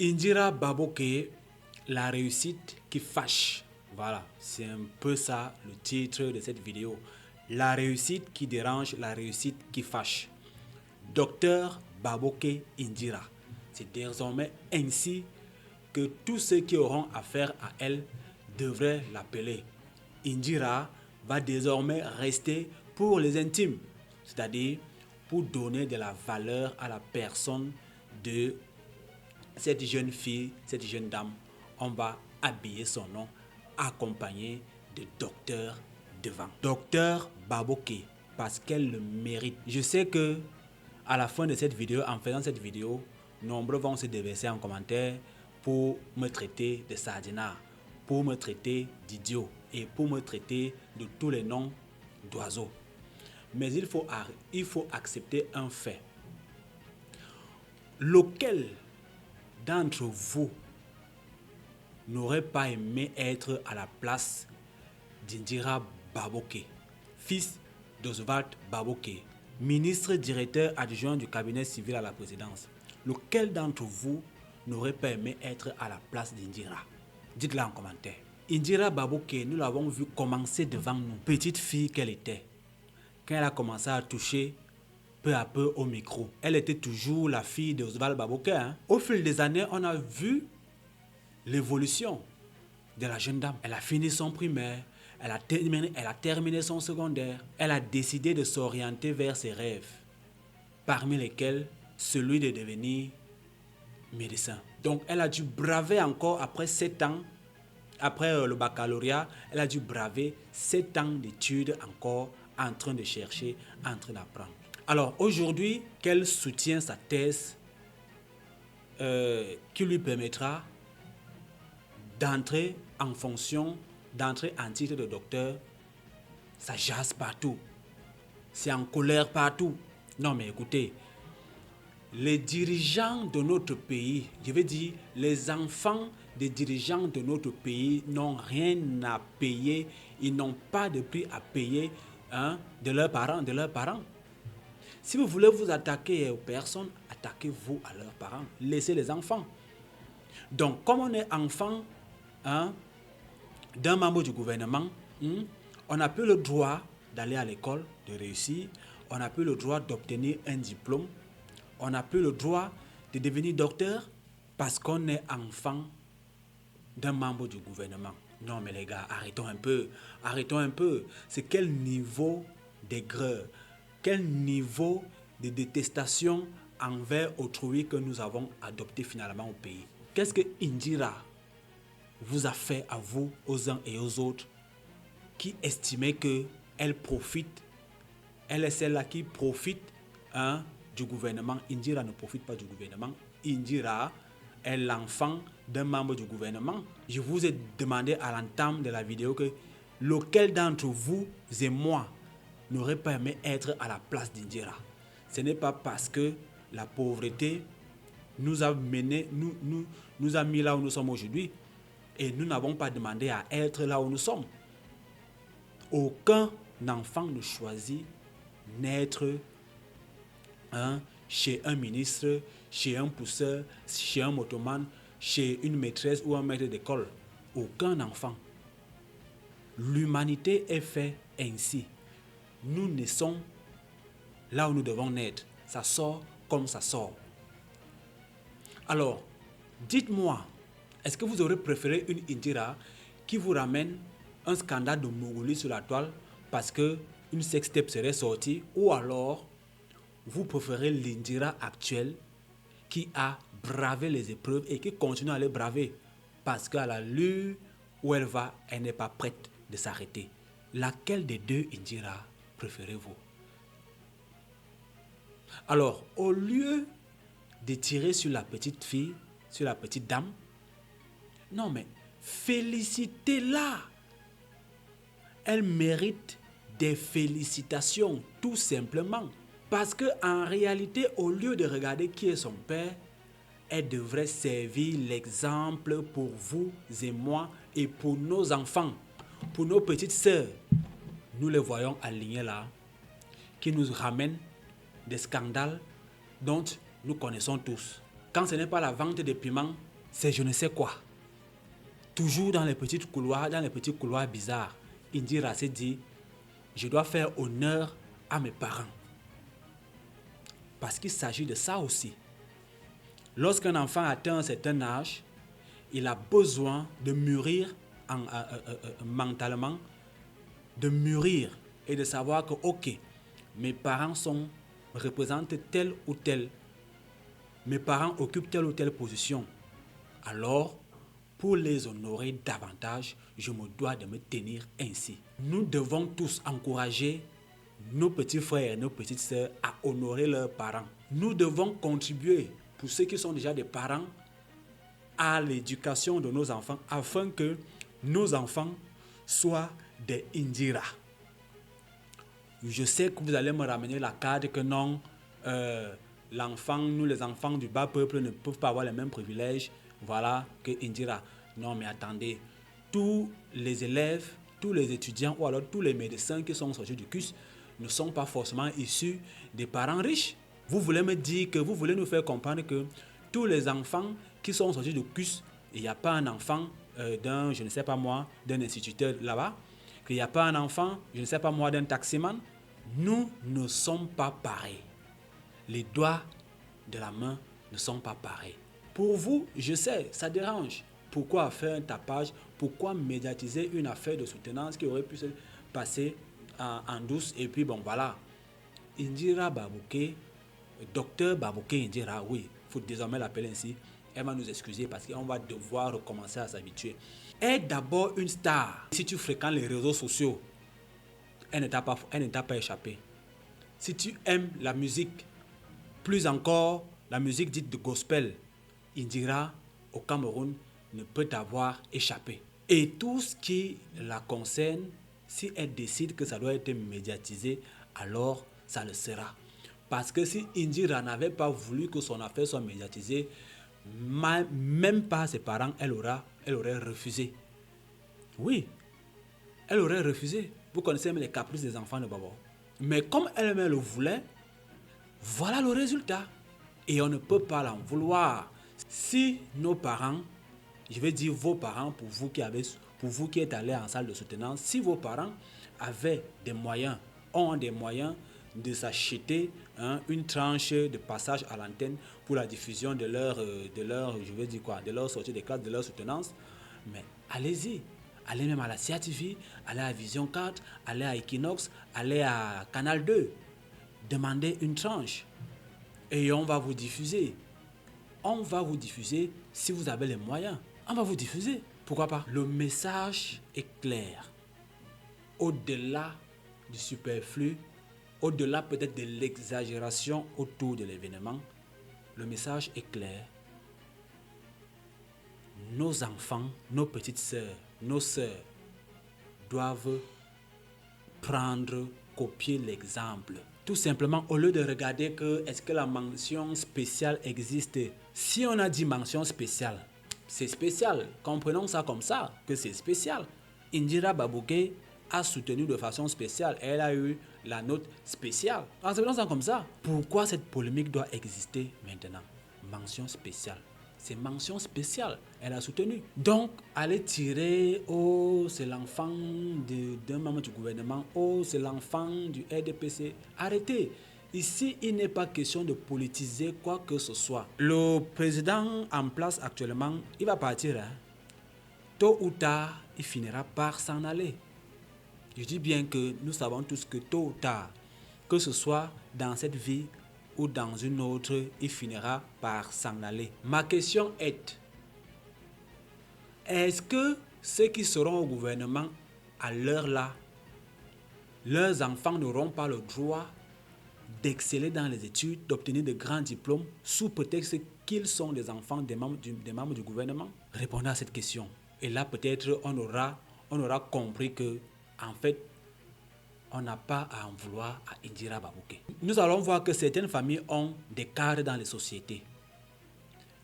Indira Baboke, la réussite qui fâche. Voilà, c'est un peu ça le titre de cette vidéo. La réussite qui dérange, la réussite qui fâche. Docteur Baboke Indira. C'est désormais ainsi que tous ceux qui auront affaire à elle devraient l'appeler. Indira va désormais rester pour les intimes, c'est-à-dire pour donner de la valeur à la personne de cette jeune fille, cette jeune dame. On va habiller son nom accompagné de docteur devant. Docteur Baboke, parce qu'elle le mérite. Je sais que à la fin de cette vidéo, en faisant cette vidéo, nombreux vont se déverser en commentaire pour me traiter de sardinard, pour me traiter d'idiot et pour me traiter de tous les noms d'oiseaux. Mais il faut accepter un fait. Lequel d'entre vous n'aurait pas aimé être à la place d'Indira Baboke, fils d'Oswald Baboke, ministre directeur adjoint du cabinet civil à la présidence? Lequel d'entre vous n'aurait pas aimé être à la place d'Indira? Dites-le en commentaire. Indira Baboke, nous l'avons vu commencer devant nous, petite fille qu'elle était. Quand elle a commencé à toucher peu à peu au micro, elle était toujours la fille d'Oswald Baboke. Au fil des années, on a vu l'évolution de la jeune dame. Elle a fini son primaire, elle a terminé son secondaire. Elle a décidé de s'orienter vers ses rêves, parmi lesquels celui de devenir médecin. Donc elle a dû braver encore après 7 ans, après le baccalauréat, elle a dû braver 7 ans d'études encore en train de chercher, en train d'apprendre. Alors aujourd'hui, qu'elle soutient sa thèse qui lui permettra d'entrer en fonction, d'entrer en titre de docteur, ça jase partout. C'est en colère partout. Non mais écoutez, les dirigeants de notre pays, je veux dire les enfants des dirigeants de notre pays n'ont rien à payer, ils n'ont pas de prix à payer de leurs parents. Si vous voulez vous attaquer aux personnes, attaquez-vous à leurs parents. Laissez les enfants. Donc, comme on est enfant d'un membre du gouvernement, on n'a plus le droit d'aller à l'école, de réussir. On n'a plus le droit d'obtenir un diplôme. On n'a plus le droit de devenir docteur parce qu'on est enfant d'un membre du gouvernement. Non mais les gars, arrêtons un peu. Arrêtons un peu. C'est quel niveau d'aigreur, quel niveau de détestation envers autrui que nous avons adopté finalement au pays. Qu'est-ce que Indira vous a fait à vous, aux uns et aux autres, qui estimaient qu'elle profite, elle est celle-là qui profite du gouvernement? Indira ne profite pas du gouvernement. Indira est l'enfant d'un membre du gouvernement. Je vous ai demandé à l'entame de la vidéo que lequel d'entre vous et moi n'aurait pas aimé être à la place d'Indira. Ce n'est pas parce que la pauvreté nous a mené, nous a mis là où nous sommes aujourd'hui et nous n'avons pas demandé à être là où nous sommes. Aucun enfant ne choisit naître chez un ministre, chez un pousseur, chez un motoman, chez une maîtresse ou un maître d'école. Aucun enfant. L'humanité est faite ainsi. Nous naissons là où nous devons naître. Ça sort comme ça sort. Alors, dites-moi, est-ce que vous aurez préféré une Indira qui vous ramène un scandale de Mongolie sur la toile parce qu'une sextape serait sortie, ou alors vous préférez l'Indira actuelle qui a bravé les épreuves et qui continue à les braver parce qu'à l'allure où elle va, elle n'est pas prête de s'arrêter? Laquelle des deux Indira préférez-vous? Alors, au lieu de tirer sur la petite fille, sur la petite dame, non mais félicitez-la. Elle mérite des félicitations, tout simplement. Parce qu'en réalité, au lieu de regarder qui est son père, elle devrait servir l'exemple pour vous et moi et pour nos enfants, pour nos petites sœurs. Nous les voyons alignés là, qui nous ramènent des scandales dont nous connaissons tous. Quand ce n'est pas la vente de piments, c'est je ne sais quoi. Toujours dans les petits couloirs bizarres, Indira s'est dit, je dois faire honneur à mes parents. Parce qu'il s'agit de ça aussi. Lorsqu'un enfant atteint un certain âge, il a besoin de mûrir mentalement, de mûrir et de savoir que, ok, mes parents représentent tel ou tel, mes parents occupent telle ou telle position. Alors, pour les honorer davantage, je me dois de me tenir ainsi. Nous devons tous encourager nos petits frères et nos petites sœurs à honorer leurs parents. Nous devons contribuer, pour ceux qui sont déjà des parents, à l'éducation de nos enfants afin que nos enfants soient des Indira. Je sais que vous allez me ramener la carte que non, nous les enfants du bas peuple ne peuvent pas avoir les mêmes privilèges, voilà, que Indira. Non mais attendez, tous les élèves, tous les étudiants ou alors tous les médecins qui sont sortis du CUS ne sont pas forcément issus des parents riches. Vous voulez me dire que vous voulez nous faire comprendre que tous les enfants qui sont sortis du CUS, il n'y a pas un enfant d'un, je ne sais pas moi, d'un instituteur là-bas, qu'il n'y a pas un enfant, je ne sais pas moi, d'un taximan. Nous ne sommes pas pareils. Les doigts de la main ne sont pas pareils. Pour vous, je sais, ça dérange. Pourquoi faire un tapage? Pourquoi médiatiser une affaire de soutenance qui aurait pu se passer en douce? Et puis bon, voilà. Indira Babouké, docteur Babouké Indira, oui, il faut désormais l'appeler ainsi. Elle va nous excuser parce qu'on va devoir recommencer à s'habituer. Elle est d'abord une star. Si tu fréquentes les réseaux sociaux, elle ne t'a pas échappé. Si tu aimes la musique, plus encore la musique dite de gospel, Indira au Cameroun ne peut t'avoir échappé. Et tout ce qui la concerne, si elle décide que ça doit être médiatisé, alors ça le sera. Parce que si Indira n'avait pas voulu que son affaire soit médiatisée, même pas ses parents, elle aurait refusé. Oui, elle aurait refusé. Vous connaissez les caprices des enfants de Babo. Mais comme elle-même le voulait, voilà le résultat. Et on ne peut pas l'en vouloir. Si nos parents, je vais dire vos parents pour vous qui êtes allés en salle de soutenance, si vos parents avaient des moyens, ont des moyens de s'acheter une tranche de passage à l'antenne pour la diffusion de leur sortie des classes, de leur soutenance, mais allez-y. Allez même à la CATV, allez à Vision 4, allez à Equinox, allez à Canal 2. Demandez une tranche. Et on va vous diffuser. On va vous diffuser si vous avez les moyens. On va vous diffuser. Pourquoi pas? Le message est clair. Au-delà du superflu, au-delà peut-être de l'exagération autour de l'événement, le message est clair. Nos enfants, nos petites sœurs, nos sœurs doivent copier l'exemple. Tout simplement, au lieu de regarder que est-ce que la mention spéciale existe. Si on a dit mention spéciale, c'est spécial. Comprenons ça comme ça, que c'est spécial. Indira Babouké a soutenu de façon spéciale. Elle a eu la note spéciale. Comprenons ça comme ça. Pourquoi cette polémique doit exister maintenant? Mention spéciale. C'est mention spéciale. Elle a soutenu. Donc, aller tirer, oh, c'est l'enfant d'un membre du gouvernement, oh, c'est l'enfant du RDPC. Arrêtez. Ici, il n'est pas question de politiser quoi que ce soit. Le président en place actuellement, il va partir. Tôt ou tard, il finira par s'en aller. Je dis bien que nous savons tous que tôt ou tard, que ce soit dans cette vie ou dans une autre, il finira par s'en aller. Ma question est-ce que ceux qui seront au gouvernement à l'heure là, leurs enfants n'auront pas le droit d'exceller dans les études, d'obtenir de grands diplômes sous prétexte qu'ils sont des enfants des membres du gouvernement? Répondez à cette question. Et là peut-être on aura compris que en fait on n'a pas à en vouloir à Indira Babouké. Nous allons voir que certaines familles ont des cadres dans les sociétés.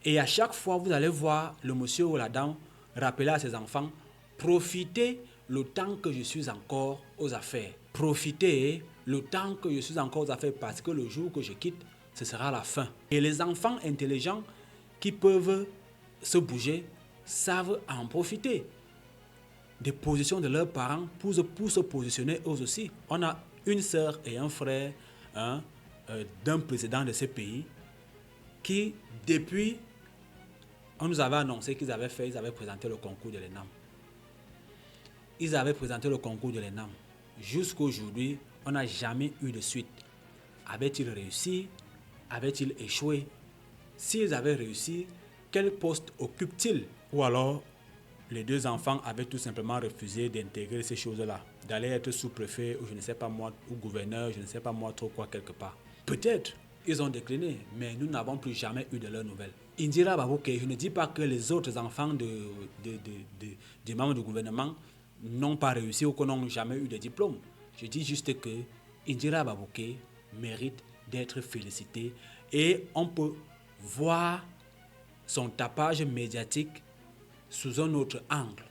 Et à chaque fois, vous allez voir le monsieur ou la dame rappeler à ses enfants, profitez le temps que je suis encore aux affaires. Profitez le temps que je suis encore aux affaires parce que le jour que je quitte, ce sera la fin. Et les enfants intelligents qui peuvent se bouger savent en profiter des positions de leurs parents pour se positionner eux aussi. On a une sœur et un frère d'un président de ce pays qui, depuis, on nous avait annoncé qu'ils avaient présenté le concours de l'ENAM. Ils avaient présenté le concours de l'ENAM. Jusqu'à aujourd'hui, on n'a jamais eu de suite. Avaient-ils réussi? Avaient-ils échoué? S'ils avaient réussi, quel poste occupent-ils? Ou alors, les deux enfants avaient tout simplement refusé d'intégrer ces choses-là, d'aller être sous-préfet ou je ne sais pas moi, ou gouverneur, je ne sais pas moi trop quoi quelque part. Peut-être, ils ont décliné, mais nous n'avons plus jamais eu de leurs nouvelles. Indira Babouke, je ne dis pas que les autres enfants des membres du gouvernement n'ont pas réussi ou qu'ils n'ont jamais eu de diplôme. Je dis juste que Indira Babouke mérite d'être félicitée et on peut voir son tapage médiatique sous un autre angle.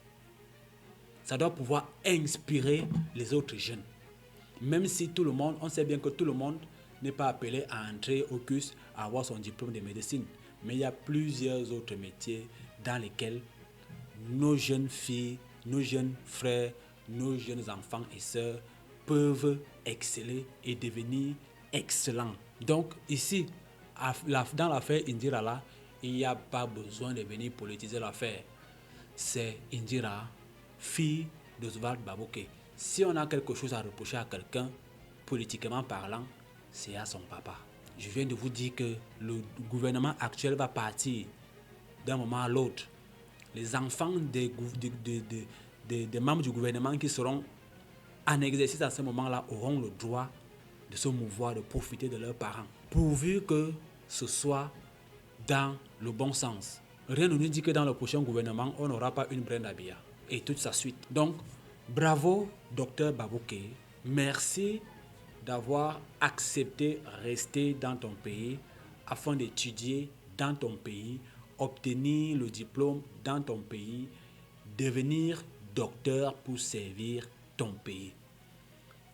Ça doit pouvoir inspirer les autres jeunes. Même si tout le monde, on sait bien que tout le monde n'est pas appelé à entrer au CUS, à avoir son diplôme de médecine. Mais il y a plusieurs autres métiers dans lesquels nos jeunes filles, nos jeunes frères, nos jeunes enfants et sœurs peuvent exceller et devenir excellents. Donc ici, dans l'affaire Indira là, il n'y a pas besoin de venir politiser l'affaire. C'est Indira, fille d'Oswald Babouke. Si on a quelque chose à reprocher à quelqu'un, politiquement parlant, c'est à son papa. Je viens de vous dire que le gouvernement actuel va partir d'un moment à l'autre. Les enfants des membres du gouvernement qui seront en exercice à ce moment-là auront le droit de se mouvoir, de profiter de leurs parents, pourvu que ce soit dans le bon sens. Rien ne nous dit que dans le prochain gouvernement, on n'aura pas une Brenda Biya et toute sa suite. Donc, bravo, Dr Babouke. Merci d'avoir accepté de rester dans ton pays afin d'étudier dans ton pays, obtenir le diplôme dans ton pays, devenir docteur pour servir ton pays.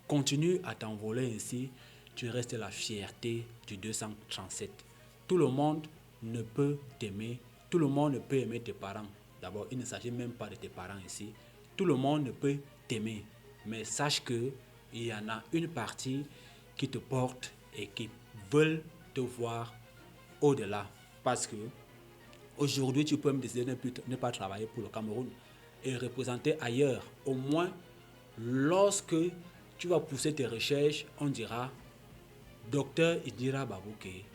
Continue à t'envoler ainsi, tu restes la fierté du 237. Tout le monde ne peut t'aimer, tout le monde ne peut aimer tes parents. D'abord, il ne s'agit même pas de tes parents ici. Tout le monde ne peut t'aimer, mais sache que il y en a une partie qui te porte et qui veulent te voir au-delà. Parce que aujourd'hui, tu peux me décider de ne pas travailler pour le Cameroun et représenter ailleurs. Au moins, lorsque tu vas pousser tes recherches, on dira Docteur Indira Babouke,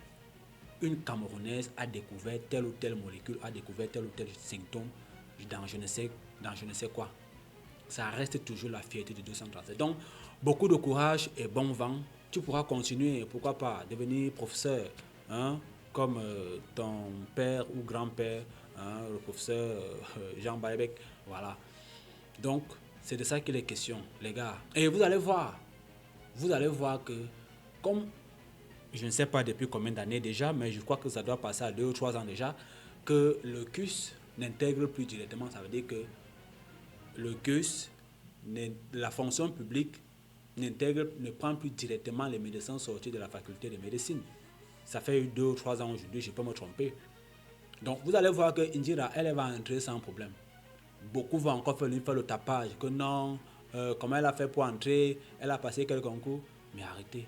une Camerounaise a découvert telle ou telle molécule, a découvert tel ou tel symptôme dans je ne sais quoi. Ça reste toujours la fierté de 237. Donc, beaucoup de courage et bon vent. Tu pourras continuer, pourquoi pas, devenir professeur, comme ton père ou grand-père, le professeur Jean Baïbek. Voilà. Donc, c'est de ça qu'il est question, les gars. Et vous allez voir que, comme, je ne sais pas depuis combien d'années déjà, mais je crois que ça doit passer à 2 ou 3 ans déjà, que le CUS n'intègre plus directement. Ça veut dire que le CUS, la fonction publique, ne prend plus directement les médecins sortis de la faculté de médecine. Ça fait 2 ou 3 ans aujourd'hui, je peux me tromper. Donc vous allez voir que Indira, elle va entrer sans problème. Beaucoup vont encore faire le tapage, que non, comment elle a fait pour entrer, elle a passé quel concours. Mais arrêtez.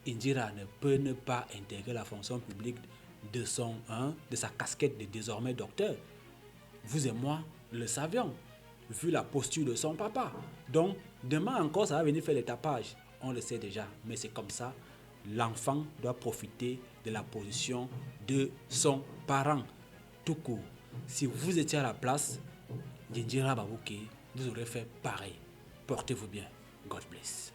Indira ne peut ne pas intégrer la fonction publique de sa casquette de désormais docteur. Vous et moi le savions, vu la posture de son papa. Donc, demain encore, ça va venir faire les tapages. On le sait déjà, mais c'est comme ça. L'enfant doit profiter de la position de son parent. Tout court. Si vous étiez à la place d'Indira Babouke, vous aurez fait pareil. Portez-vous bien. God bless.